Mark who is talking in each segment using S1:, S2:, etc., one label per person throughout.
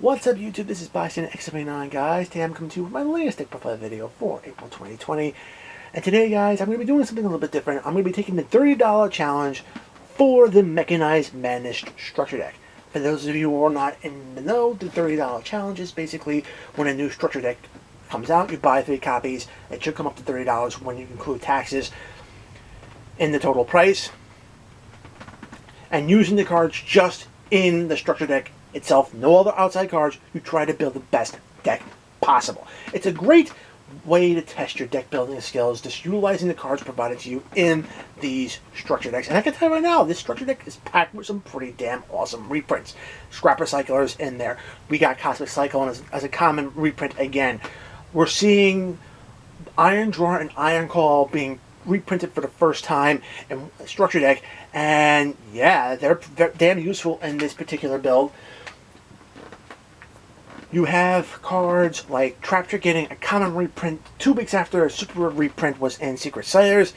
S1: What's up YouTube, this is Bystander X79 guys. Today I'm coming to you with my latest deck profile video for April 2020. And today guys, I'm going to be doing something a little bit different. I'm going to be taking the $30 challenge for the Mechanized Madness structure deck. For those of you who are not in the know, the $30 challenge is basically when a new structure deck comes out, you buy 3 copies. It should come up to $30 when you include taxes in the total price. And using the cards just in the structure deck itself, no other outside cards, you try to build the best deck possible. It's a great way to test your deck building skills, just utilizing the cards provided to you in these structure decks. And I can tell you right now, this structure deck is packed with some pretty damn awesome reprints. Scrap Recyclers in there. We got Cosmic Cyclone as a common reprint again. We're seeing Iron Drawer and Iron Call being reprinted for the first time in a structure deck, and yeah, they're damn useful in this particular build. You have cards like Trap Trick getting a common reprint 2 weeks after a super reprint was in Secret Slayers.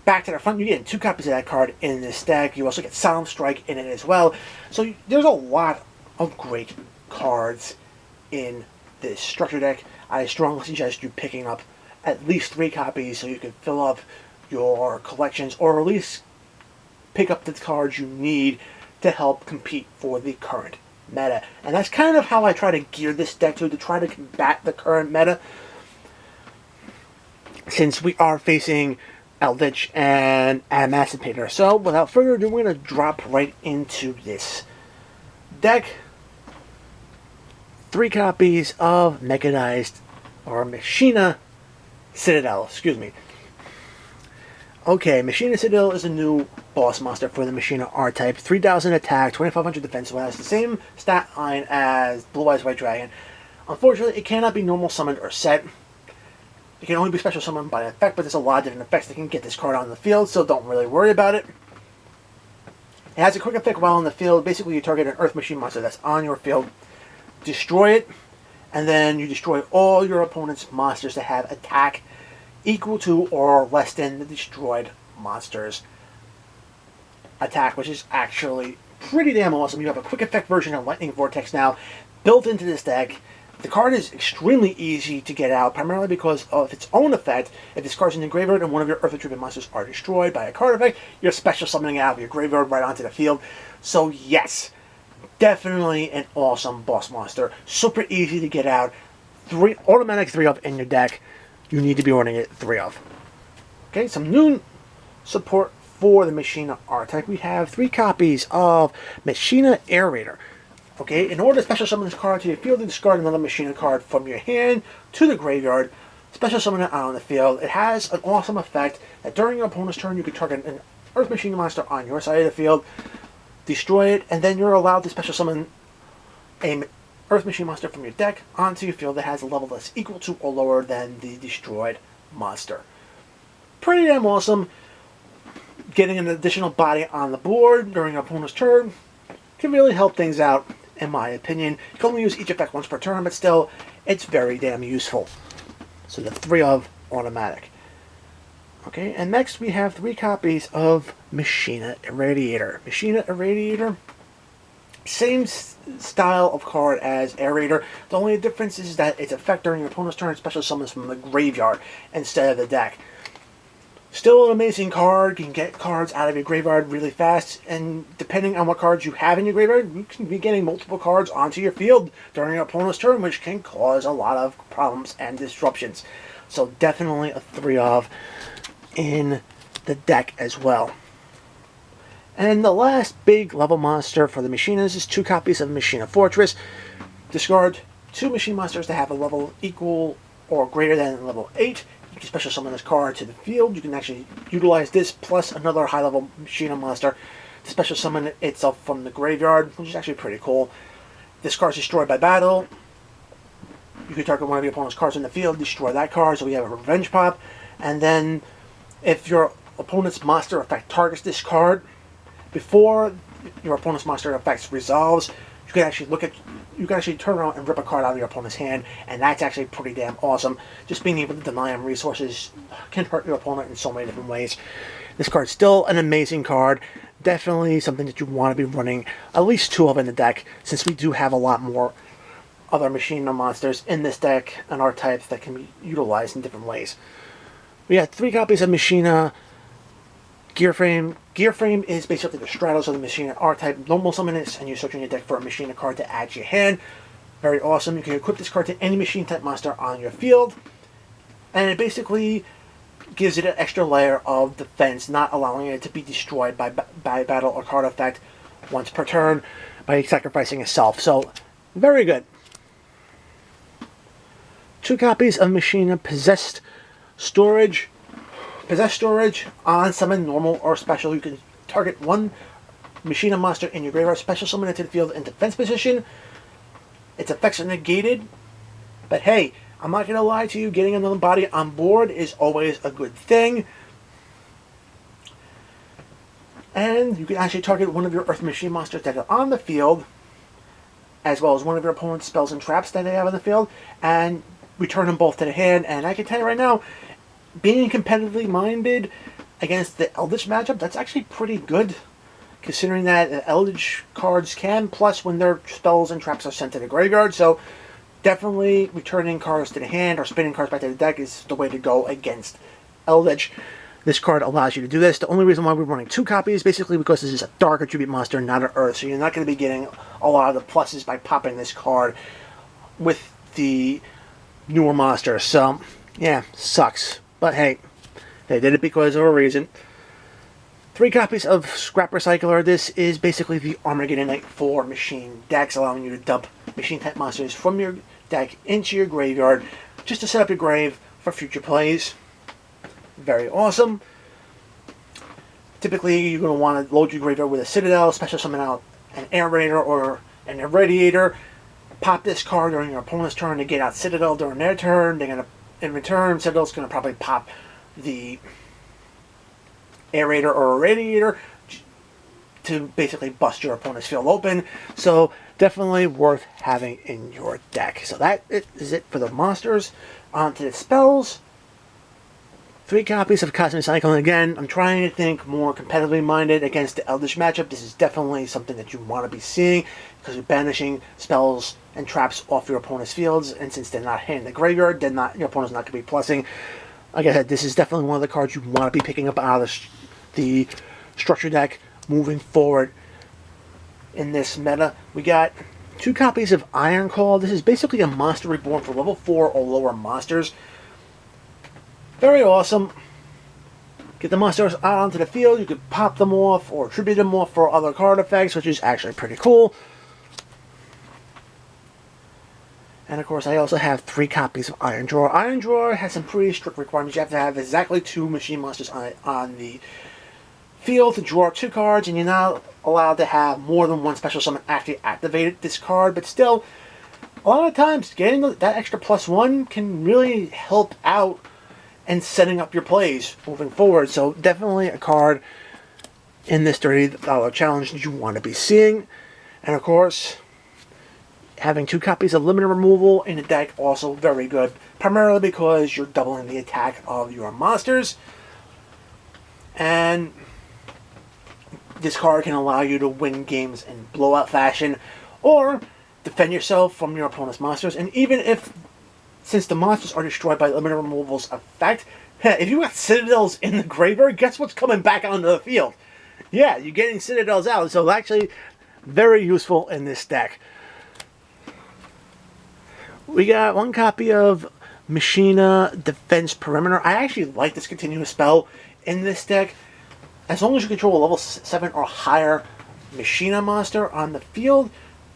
S1: Back to the front, you get 2 copies of that card in this deck. You also get Solemn Strike in it as well. So there's a lot of great cards in this structure deck. I strongly suggest you picking up at least 3 copies so you can fill up your collections, or at least pick up the cards you need to help compete for the current meta. And that's kind of how I try to gear this deck to try to combat the current meta, since we are facing Eldritch and Emancipator. So without further ado, we're going to drop right into this deck. 3 copies of Mechanized, or Machina Citadel, excuse me. Okay, Machina Citadel is a new boss monster for the Machina R-Type. 3,000 attack, 2,500 defense, so it has the same stat line as Blue Eyes White Dragon. Unfortunately, it cannot be normal summoned or set. It can only be special summoned by effect, but there's a lot of different effects that can get this card on the field, so don't really worry about it. It has a quick effect while on the field. Basically, you target an Earth Machine monster that's on your field, destroy it, and then you destroy all your opponent's monsters that have attack equal to or less than the destroyed monster's attack, which is actually pretty damn awesome. You have a quick effect version of Lightning Vortex now built into this deck. The card is extremely easy to get out, primarily because of its own effect. If this card's in the graveyard and one of your Earth-driven monsters are destroyed by a card effect, you're special summoning it out of your graveyard right onto the field. So yes, definitely an awesome boss monster. Super easy to get out. Automatic 3-of in your deck. You need to be running it 3 of. Okay, some new support for the Machina R-Type. We have 3 copies of Machina Aerator. Okay, in order to special summon this card to your field, you discard another Machina card from your hand to the graveyard. Special summon it out on the field. It has an awesome effect that during your opponent's turn, you can target an Earth Machine monster on your side of the field, destroy it, and then you're allowed to special summon a Earth Machine monster from your deck onto your field that has a level that's equal to or lower than the destroyed monster. Pretty damn awesome. Getting an additional body on the board during your opponent's turn can really help things out, in my opinion. You can only use each effect once per turn, but still, it's very damn useful. So the 3-of automatic. Okay, and next we have 3 copies of Machina Radiator. Machina Radiator, same style of card as Aerator. The only difference is that its effect during your opponent's turn special summons from the graveyard instead of the deck. Still an amazing card. You can get cards out of your graveyard really fast, and depending on what cards you have in your graveyard, you can be getting multiple cards onto your field during your opponent's turn, which can cause a lot of problems and disruptions. So definitely a 3-of in the deck as well. And the last big level monster for the Machinas is 2 copies of Machina Fortress. Discard 2 machine monsters that have a level equal or greater than level 8. You can special summon this card to the field. You can actually utilize this plus another high level Machina monster to special summon itself from the graveyard, which is actually pretty cool. This card is destroyed by battle. You can target one of your opponent's cards in the field, destroy that card, so we have a revenge pop. And then if your opponent's monster effect targets this card, before your opponent's monster effects resolves, you can actually turn around and rip a card out of your opponent's hand, and that's actually pretty damn awesome. Just being able to deny him resources can hurt your opponent in so many different ways. This card's still an amazing card. Definitely something that you want to be running at least 2 of in the deck, since we do have a lot more other Machina monsters in this deck and archetypes that can be utilized in different ways. We got 3 copies of Machina Gearframe. Gearframe is basically the straddles of the Machina archetype. Normal summon this, and you search in your deck for a Machina card to add to your hand. Very awesome. You can equip this card to any machine type monster on your field, and it basically gives it an extra layer of defense, not allowing it to be destroyed by battle or card effect once per turn by sacrificing itself. So, very good. 2 copies of Machina Possessed Storage. Possessed Storage, on summon, normal, or special. You can target 1 Machina monster in your graveyard, special summon it to the field in defense position. Its effects are negated, but hey, I'm not going to lie to you, getting another body on board is always a good thing. And you can actually target 1 of your Earth Machine monsters that are on the field, as well as 1 of your opponent's spells and traps that they have on the field, and return them both to the hand. And I can tell you right now, being competitively minded against the Eldritch matchup, that's actually pretty good, considering that Eldritch cards can plus when their spells and traps are sent to the graveyard. So definitely returning cards to the hand or spinning cards back to the deck is the way to go against Eldritch. This card allows you to do this. The only reason why we're running 2 copies is basically because this is a dark attribute monster, not an Earth. So you're not going to be getting a lot of the pluses by popping this card with the newer monster. So yeah, sucks. But hey, they did it because of a reason. 3 copies of Scrap Recycler. This is basically the Armageddon Knight for machine decks, allowing you to dump machine type monsters from your deck into your graveyard just to set up your grave for future plays. Very awesome. Typically, you're going to want to load your graveyard with a Citadel, special summon out an Aerator or an Radiator. Pop this card during your opponent's turn to get out Citadel during their turn. They're going to, in return, Citadel's going to probably pop the Aerator or a Radiator to basically bust your opponent's field open. So definitely worth having in your deck. So that is it for the monsters. On to the spells. 3 copies of Cosmic Cyclone. Again, I'm trying to think more competitively minded against the Eldritch matchup. This is definitely something that you want to be seeing, because you're banishing spells and traps off your opponent's fields, and since they're not in the graveyard, they're not, your opponent's not going to be plussing. Like I said, this is definitely one of the cards you want to be picking up out of the structure deck moving forward in this meta. We got 2 copies of Iron Call. This is basically a monster reborn for level 4 or lower monsters. Very awesome. Get the monsters out onto the field. You could pop them off or tribute them off for other card effects, which is actually pretty cool. And of course, I also have 3 copies of Iron Drawer. Iron Drawer has some pretty strict requirements. You have to have exactly 2 machine monsters on the field to draw 2 cards, and you're not allowed to have more than 1 special summon after you activated this card. But still, a lot of times, getting that extra +1 can really help out and setting up your plays moving forward. So definitely a card in this $30 challenge that you want to be seeing. And of course, having 2 copies of Limited Removal in the deck, also very good, primarily because you're doubling the attack of your monsters. And this card can allow you to win games in blowout fashion, or defend yourself from your opponent's monsters. And even if, since the monsters are destroyed by Limited Removal's effect, if you got Citadels in the graveyard, guess what's coming back onto the field? Yeah, you're getting Citadels out. So actually, very useful in this deck. We got 1 copy of Machina Defense Perimeter. I actually like this continuous spell in this deck. As long as you control a level 7 or higher Machina monster on the field,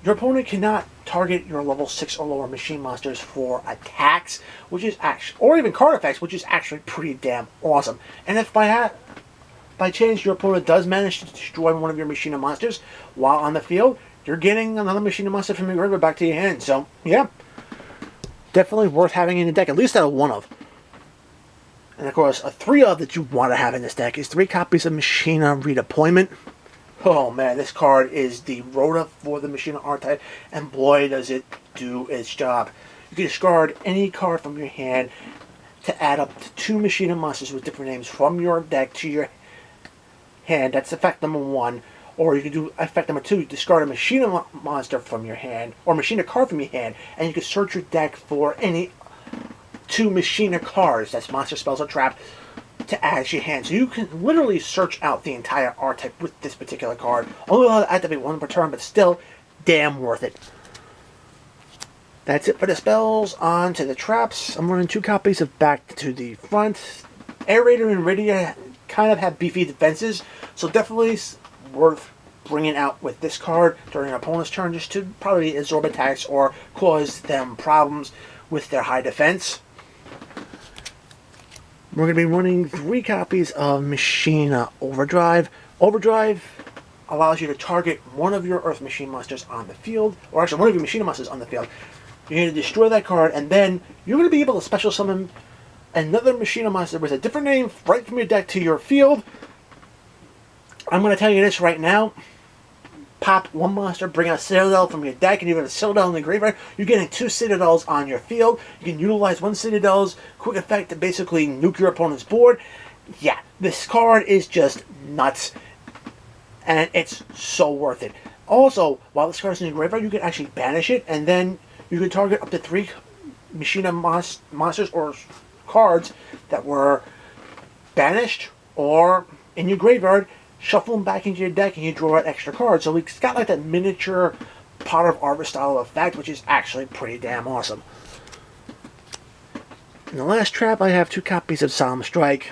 S1: your opponent cannot target your level 6 or lower machine monsters for attacks, which is actually, or even card effects, which is actually pretty damn awesome. And if by chance your opponent does manage to destroy one of your Machina monsters while on the field, you're getting another Machina monster from your graveyard back to your hand. So yeah, definitely worth having in the deck, at least out of 1 of. And of course, a 3 of that you want to have in this deck is 3 copies of Machina Redeployment. Oh man, this card is the Rota for the Machina archetype, and boy does it do its job. You can discard any card from your hand to add up to 2 Machina monsters with different names from your deck to your hand. That's effect number 1. Or you can do effect number 2, discard a Machina monster from your hand, or Machina card from your hand, and you can search your deck for any 2 Machina cards, that's monster, spells, or trap, to add to your hand. So you can literally search out the entire archetype with this particular card. Only allowed to activate 1 per turn, but still damn worth it. That's it for the spells. On to the traps. I'm running 2 copies of Back to the Front. Aerator and Radiator kind of have beefy defenses, so definitely worth bringing out with this card during an opponent's turn, just to probably absorb attacks or cause them problems with their high defense. We're going to be running 3 copies of Machina Overdrive. Overdrive allows you to target one of your Earth Machine monsters on the field, or actually one of your Machina monsters on the field. You're going to destroy that card, and then you're going to be able to special summon another Machina monster with a different name right from your deck to your field. I'm going to tell you this right now. Pop 1 monster, bring out Citadel from your deck, and you've got a Citadel in the graveyard. You're getting 2 Citadels on your field. You can utilize 1 Citadel's quick effect to basically nuke your opponent's board. Yeah, this card is just nuts, and it's so worth it. Also, while this card is in your graveyard, you can actually banish it, and then you can target up to 3 Machina monsters or cards that were banished or in your graveyard. Shuffle them back into your deck and you draw out extra cards. So it's got like that miniature Pot of Arbor style effect, which is actually pretty damn awesome. In the last trap, I have 2 copies of Solemn Strike.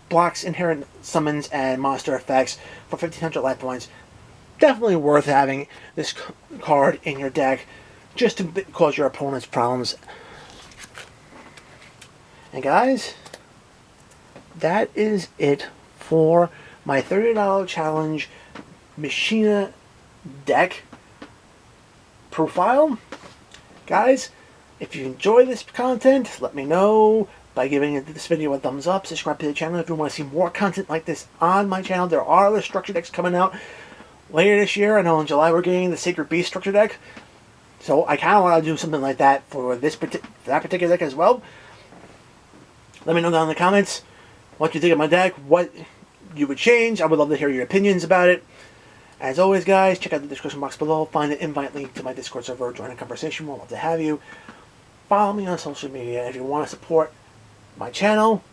S1: Blocks inherent summons and monster effects for 1,500 life points. Definitely worth having this card in your deck just to cause your opponents problems. And guys, that is it for my $30 challenge Machina deck profile. Guys, if you enjoy this content, let me know by giving this video a thumbs up. Subscribe to the channel if you want to see more content like this on my channel. There are other structure decks coming out later this year. I know in July we're getting the Sacred Beast structure deck, so I kind of want to do something like that for that particular deck as well. Let me know down in the comments what you think of my deck, what you would change. I would love to hear your opinions about it. As always, guys, check out the description box below. Find the invite link to my Discord server. Join a conversation. We'll love to have you. Follow me on social media. If you want to support my channel,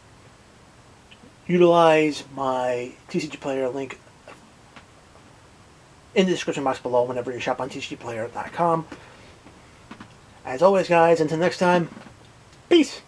S1: utilize my TCG Player link in the description box below whenever you shop on tcgplayer.com. As always, guys, until next time, peace!